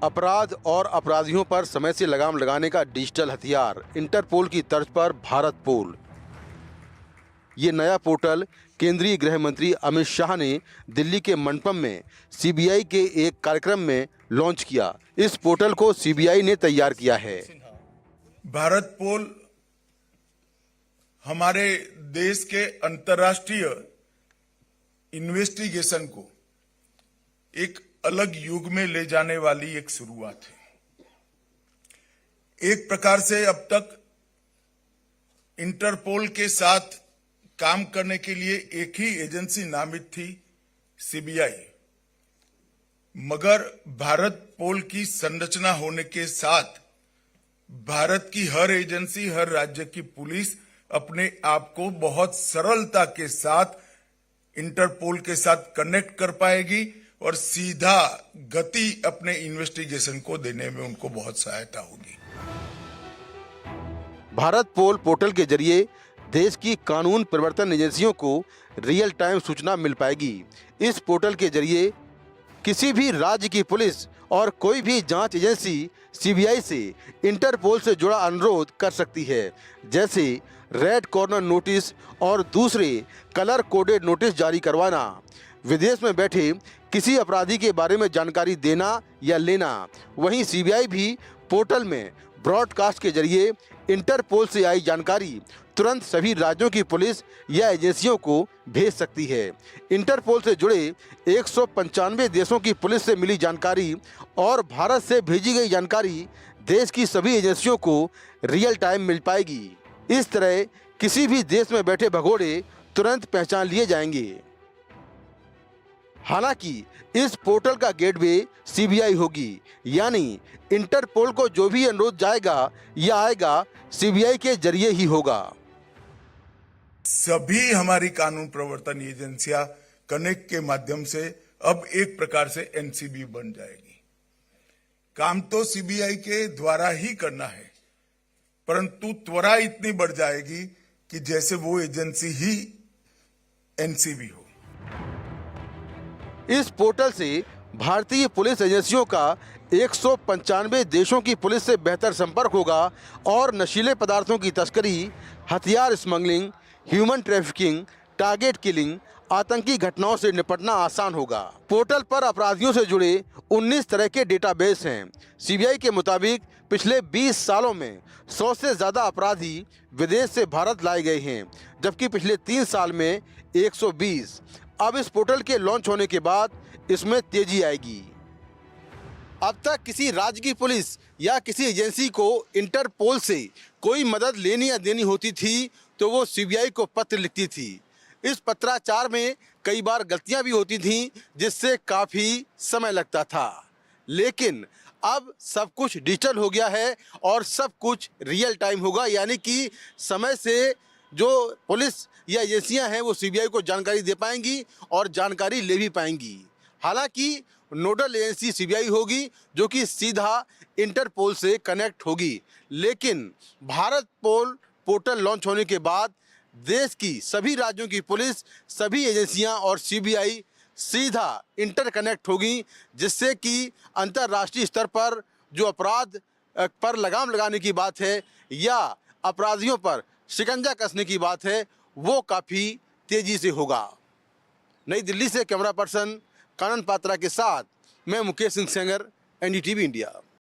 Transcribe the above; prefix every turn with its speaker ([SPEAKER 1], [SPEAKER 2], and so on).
[SPEAKER 1] अपराध और अपराधियों पर समय से लगाम लगाने का डिजिटल हथियार इंटरपोल की तर्ज पर भारत पोल। ये नया पोर्टल केंद्रीय गृह मंत्री अमित शाह ने दिल्ली के मंडपम में सीबीआई के एक कार्यक्रम में लॉन्च किया। इस पोर्टल को सीबीआई ने तैयार किया है।
[SPEAKER 2] भारत पोल हमारे देश के अंतर्राष्ट्रीय इन्वेस्टिगेशन को एक अलग युग में ले जाने वाली एक शुरुआत है। एक प्रकार से अब तक इंटरपोल के साथ काम करने के लिए एक ही एजेंसी नामित थी, सीबीआई। मगर भारत पोल की संरचना होने के साथ भारत की हर एजेंसी, हर राज्य की पुलिस अपने आप को बहुत सरलता के साथ इंटरपोल के साथ कनेक्ट कर पाएगी और सीधा गति अपने इन्वेस्टिगेशन को देने में उनको बहुत सहायता होगी।
[SPEAKER 1] भारत पोल पोर्टल के जरिए देश की कानून प्रवर्तन एजेंसियों को रियल टाइम सूचना मिल पाएगी। इस पोर्टल के जरिए किसी भी राज्य की पुलिस और कोई भी जांच एजेंसी सीबीआई से इंटरपोल से जुड़ा अनुरोध कर सकती है, जैसे रेड कॉर्नर नोटिस और दूसरे कलर कोडेड नोटिस जारी करवाना, विदेश में बैठे किसी अपराधी के बारे में जानकारी देना या लेना। वहीं सीबीआई भी पोर्टल में ब्रॉडकास्ट के जरिए इंटरपोल से आई जानकारी तुरंत सभी राज्यों की पुलिस या एजेंसियों को भेज सकती है। इंटरपोल से जुड़े 195 देशों की पुलिस से मिली जानकारी और भारत से भेजी गई जानकारी देश की सभी एजेंसियों को रियल टाइम मिल पाएगी। इस तरह किसी भी देश में बैठे भगोड़े तुरंत पहचान लिए जाएंगे। हालांकि इस पोर्टल का गेटवे सीबीआई होगी, यानी इंटरपोल को जो भी अनुरोध जाएगा या आएगा सीबीआई के जरिए ही होगा।
[SPEAKER 2] सभी हमारी कानून प्रवर्तन एजेंसियां कनेक्ट के माध्यम से अब एक प्रकार से एनसीबी बन जाएगी। काम तो सीबीआई के द्वारा ही करना है, परंतु त्वरा इतनी बढ़ जाएगी कि जैसे वो एजेंसी ही एनसीबी हो।
[SPEAKER 1] इस पोर्टल से भारतीय पुलिस एजेंसियों का 195 देशों की पुलिस से बेहतर संपर्क होगा और नशीले पदार्थों की तस्करी, हथियार smuggling, human trafficking, target killing, आतंकी घटनाओं से निपटना आसान होगा। पोर्टल पर अपराधियों से जुड़े 19 तरह के डेटाबेस हैं। सीबीआई के मुताबिक पिछले 20 सालों में 100 से ज़्यादा अपराधी विदेश से भारत लाए गए हैं, जबकि पिछले 3 साल में 120। अब इस पोर्टल के लॉन्च होने के बाद इसमें तेजी आएगी। अब तक किसी राज्य की पुलिस या किसी एजेंसी को इंटरपोल से कोई मदद लेनी या देनी होती थी तो वो सीबीआई को पत्र लिखती थी। इस पत्राचार में कई बार गलतियां भी होती थीं, जिससे काफ़ी समय लगता था। लेकिन अब सब कुछ डिजिटल हो गया है और सब कुछ रियल टाइम होगा, यानी कि समय से जो पुलिस या एजेंसियां हैं वो सीबीआई को जानकारी दे पाएंगी और जानकारी ले भी पाएंगी। हालांकि नोडल एजेंसी सीबीआई होगी जो कि सीधा इंटरपोल से कनेक्ट होगी, लेकिन भारत पोल पोर्टल लॉन्च होने के बाद देश की सभी राज्यों की पुलिस, सभी एजेंसियां और सीबीआई सीधा इंटरकनेक्ट होगी, जिससे कि अंतर्राष्ट्रीय स्तर पर जो अपराध पर लगाम लगाने की बात है या अपराधियों पर शिकंजा कसने की बात है वो काफ़ी तेज़ी से होगा। नई दिल्ली से कैमरा पर्सन कानन पात्रा के साथ मैं मुकेश सिंह सेंगर, एनडीटीवी इंडिया।